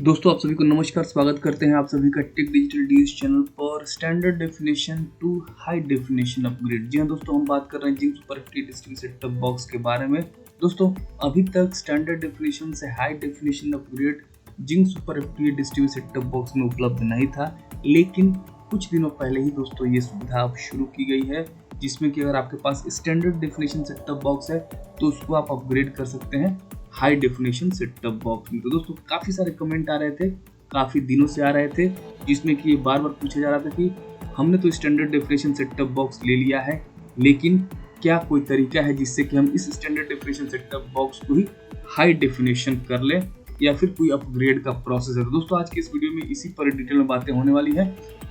दोस्तों आप सभी को नमस्कार। स्वागत करते हैं आप सभी का टेक डिजिटल डीज चैनल पर standard definition to high definition upgrade. जी हाँ दोस्तों, हम बात कर रहे हैं जिंक सुपर एफटी डिस्टिंग सेट टॉप बॉक्स के बारे में। दोस्तों अभी तक स्टैंडर्ड डेफिनेशन से high definition upgrade Zing super FT डिस्टिंग सेट टॉप बॉक्स में उपलब्ध नहीं था, लेकिन कुछ दिनों पहले ही दोस्तों ये सुविधा अब शुरू की गई है, जिसमें कि अगर आपके पास standard definition set top box है तो उसको आप अपग्रेड कर सकते हैं high definition set top box में। तो दोस्तों काफ़ी सारे कमेंट आ रहे थे, काफ़ी दिनों से आ रहे थे, जिसमें कि बार बार पूछा जा रहा था कि हमने तो standard definition set top box ले लिया है, लेकिन क्या कोई तरीका है जिससे कि हम इस standard definition set top box को ही हाई डेफिनेशन कर लें, या फिर कोई अपग्रेड का प्रोसेस है। तो दोस्तों आज के इस वीडियो में इसी पर डिटेल में बातें होने वाली है।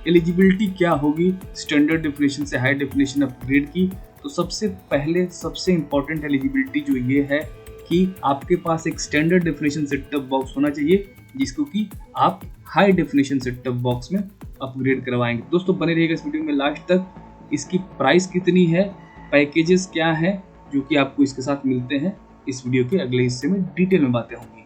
एलिजिबिलिटी क्या होगी स्टैंडर्ड डेफिनेशन से हाई डेफिनेशन अपग्रेड की। तो सबसे पहले सबसे इंपॉर्टेंट एलिजिबिलिटी जो ये है कि आपके पास एक standard definition set top box होना चाहिए, जिसको कि आप high definition set top box में अपग्रेड करवाएंगे। दोस्तों बने रहिएगा इस वीडियो में लास्ट तक। इसकी प्राइस कितनी है, पैकेजेस क्या है जो कि आपको इसके साथ मिलते हैं, इस वीडियो के अगले हिस्से में डिटेल में बातें होंगी।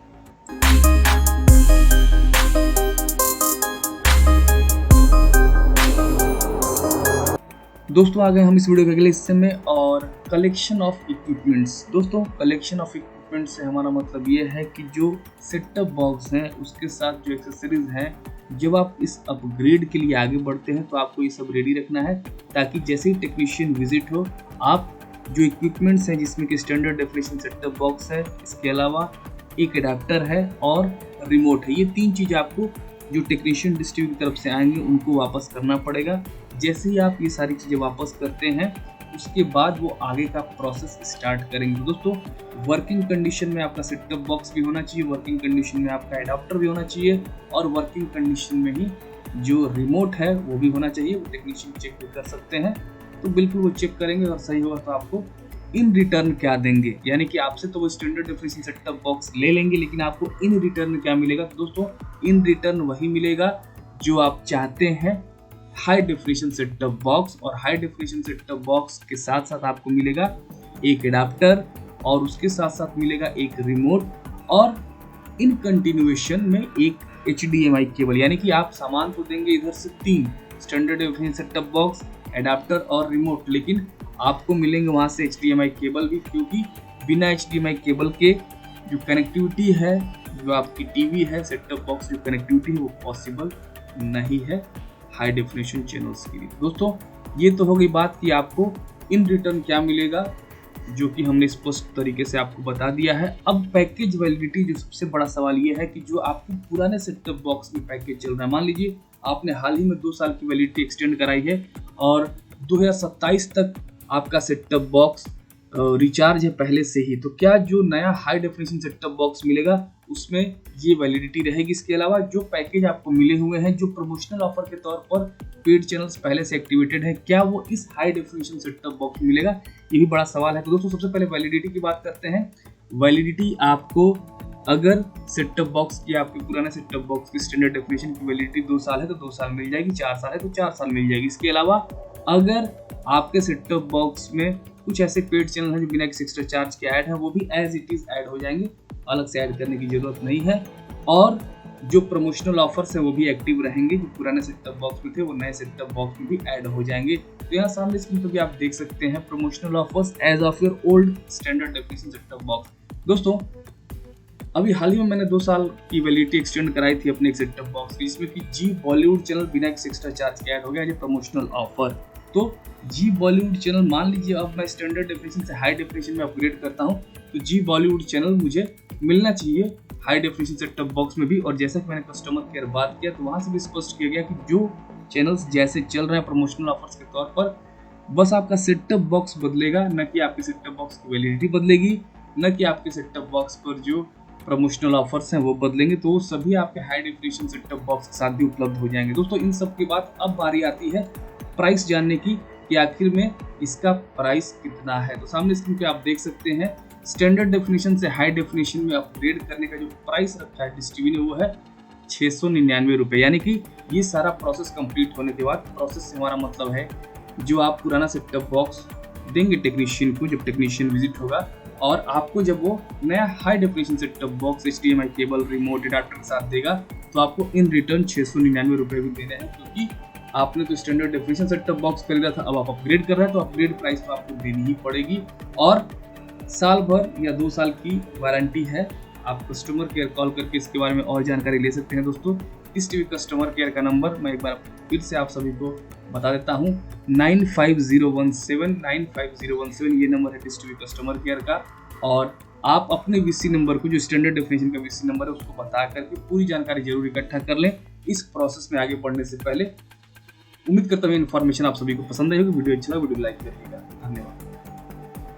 दोस्तों आ गए हम इस वीडियो के अगले हिस्से में, और कलेक्शन ऑफ इक्विपमेंट्स। दोस्तों कलेक्शन ऑफ इक्विपमेंट से हमारा मतलब ये है कि जो सेट टॉप बॉक्स है उसके साथ जो एक्सेसरीज हैं, जब आप इस अपग्रेड के लिए आगे बढ़ते हैं तो आपको ये सब रेडी रखना है, ताकि जैसे ही टेक्नीशियन विजिट हो आप जो इक्विपमेंट्स हैं जिसमें कि standard definition set top box है, इसके अलावा एक एडाप्टर है और रिमोट है, ये तीन चीज़ आपको जो टेक्नीशियन डिस्ट्रीब्यूटर की तरफ से आएंगे उनको वापस करना पड़ेगा। जैसे ही आप ये सारी चीज़ें वापस करते हैं उसके बाद वो आगे का प्रोसेस स्टार्ट करेंगे। दोस्तों वर्किंग कंडीशन में आपका सेट टॉप बॉक्स भी होना चाहिए, वर्किंग कंडीशन में आपका एडाप्टर भी होना चाहिए, और वर्किंग कंडीशन में ही जो रिमोट है वो भी होना चाहिए। वो टेक्नीशियन चेक भी कर सकते हैं, तो बिल्कुल वो चेक करेंगे और सही होगा तो आपको इन रिटर्न क्या देंगे, यानी कि आपसे तो वो standard definition set top box ले लेंगे, लेकिन आपको इन रिटर्न क्या मिलेगा। तो दोस्तों इन रिटर्न वही मिलेगा जो आप चाहते हैं, high definition set top box. और high definition set top box के साथ साथ आपको मिलेगा एक एडाप्टर, और उसके साथ साथ मिलेगा एक रिमोट, और इन कंटिन्यूएशन में एक HDMI केबल। यानी कि आप सामान तो देंगे इधर से तीन, standard definition set top box, adapter और रिमोट, लेकिन आपको मिलेंगे वहाँ से HDMI केबल भी, क्योंकि बिना HDMI केबल के जो कनेक्टिविटी है, जो आपकी टीवी है, सेट टॉप बॉक्स जो कनेक्टिविटी है वो पॉसिबल नहीं है हाई डेफिनेशन चैनल्स के लिए। दोस्तों ये तो हो गई बात कि आपको इन रिटर्न क्या मिलेगा, जो कि हमने स्पष्ट तरीके से आपको बता दिया है। अब पैकेज वैलिडिटी, जो सबसे बड़ा सवाल ये है कि जो आपको पुराने सेट टॉप बॉक्स में पैकेज चल रहा है, मान लीजिए आपने हाल ही में 2 साल की वैलिडिटी एक्सटेंड कराई है और 2027 तक आपका सेट टॉप बॉक्स रिचार्ज है पहले से ही, तो क्या जो नया high definition set top box मिलेगा उसमें ये वैलिडिटी रहेगी। इसके अलावा जो पैकेज आपको मिले हुए हैं, जो प्रमोशनल ऑफर के तौर पर पेड चैनल्स पहले से एक्टिवेटेड है, क्या वो इस high definition set top box में मिलेगा, ये भी बड़ा सवाल है। तो दोस्तों सबसे पहले वैलिडिटी की बात करते हैं। वैलिडिटी आपको, अगर सेट टॉप बॉक्स की, आपके पुराने सेट टॉप बॉक्स की स्टैंडर्ड डेफिनेशन की वैलिडिटी 2 साल है तो 2 साल मिल जाएगी, 4 साल है तो 4 साल मिल जाएगी। इसके अलावा अगर आपके सेट टॉप बॉक्स में कुछ ऐसे पेड चैनल हैं जो बिना किसी एक्स्ट्रा चार्ज के ऐड हैं, वो भी एज इट इज ऐड हो जाएंगे, अलग से ऐड करने की जरूरत नहीं है। और जो प्रमोशनल ऑफर्स हैं वो भी एक्टिव रहेंगे, जो पुराने सेट टॉप बॉक्स में थे वो नए सेट टॉप बॉक्स में भी ऐड हो जाएंगे। तो यहाँ सामने स्क्रीन पर भी आप देख सकते हैं promotional offers as of your old standard definition set top box. दोस्तों अभी हाल ही में मैंने 2 साल की वैलिडिटी एक्सटेंड कराई थी अपने एक सेट टॉप बॉक्स की, जिसमें कि जी बॉलीवुड चैनल बिना किसी एक्स्ट्रा चार्ज के ऐड हो गया ये प्रमोशनल ऑफर। तो जी बॉलीवुड चैनल, मान लीजिए अब मैं स्टैंडर्ड डेफिनेशन से हाई डेफिनेशन में अपग्रेड करता हूं, तो जी बॉलीवुड चैनल मुझे मिलना चाहिए high definition set top box में भी। और जैसा कि मैंने कस्टमर केयर बात किया तो वहां से भी स्पष्ट किया गया कि जो चैनल्स जैसे चल रहे हैं प्रमोशनल ऑफर्स के तौर पर, बस आपका सेट टॉप बॉक्स बदलेगा, न कि आपके सेट टॉप बॉक्स की वैलिडिटी बदलेगी, न कि आपके सेट टॉप बॉक्स पर जो प्रमोशनल ऑफर्स हैं वो बदलेंगे। तो वो सभी आपके high definition set top box के साथ भी उपलब्ध हो जाएंगे। दोस्तों इन सब के बाद अब बारी आती है प्राइस जानने की, कि आखिर में इसका प्राइस कितना है। तो सामने स्क्रीन पे आप देख सकते हैं स्टैंडर्ड डेफिनेशन से हाई डेफिनेशन में अपग्रेड करने का जो प्राइस रखा है डिस्ट्रीब्यू ने, वो है 699 रुपये। यानी कि ये सारा प्रोसेस कंप्लीट होने के बाद, प्रोसेस से हमारा मतलब है जो आप पुराना सेट टॉप बॉक्स देंगे टेक्नीशियन को, जब टेक्नीशियन विजिट होगा, और आपको जब वो नया high definition set top box HDMI cable, remote, adapter के साथ देगा, तो आपको इन रिटर्न 699 रुपये भी देने हैं, क्योंकि आपने तो standard definition set top box खरीदा था, अब आप अपग्रेड कर रहे हैं तो अपग्रेड प्राइस तो आपको देनी ही पड़ेगी। और साल भर या 2 साल की वारंटी है। आप कस्टमर केयर कॉल करके इसके बारे में और जानकारी ले सकते हैं। दोस्तों डिश टीवी कस्टमर केयर का नंबर मैं एक बार फिर से आप सभी को बता देता हूँ, 9501795017 ये नंबर है डिश टीवी कस्टमर केयर का। और आप अपने वीसी नंबर को, जो स्टैंडर्ड डेफिनेशन का वीसी नंबर है, उसको बता करके पूरी जानकारी जरूर इकट्ठा कर लें इस प्रोसेस में आगे बढ़ने से पहले। उम्मीद करता हूँ इन्फॉर्मेशन आप सभी को पसंद आई होगी। वीडियो अच्छा लगा वीडियो लाइक करिएगा। धन्यवाद।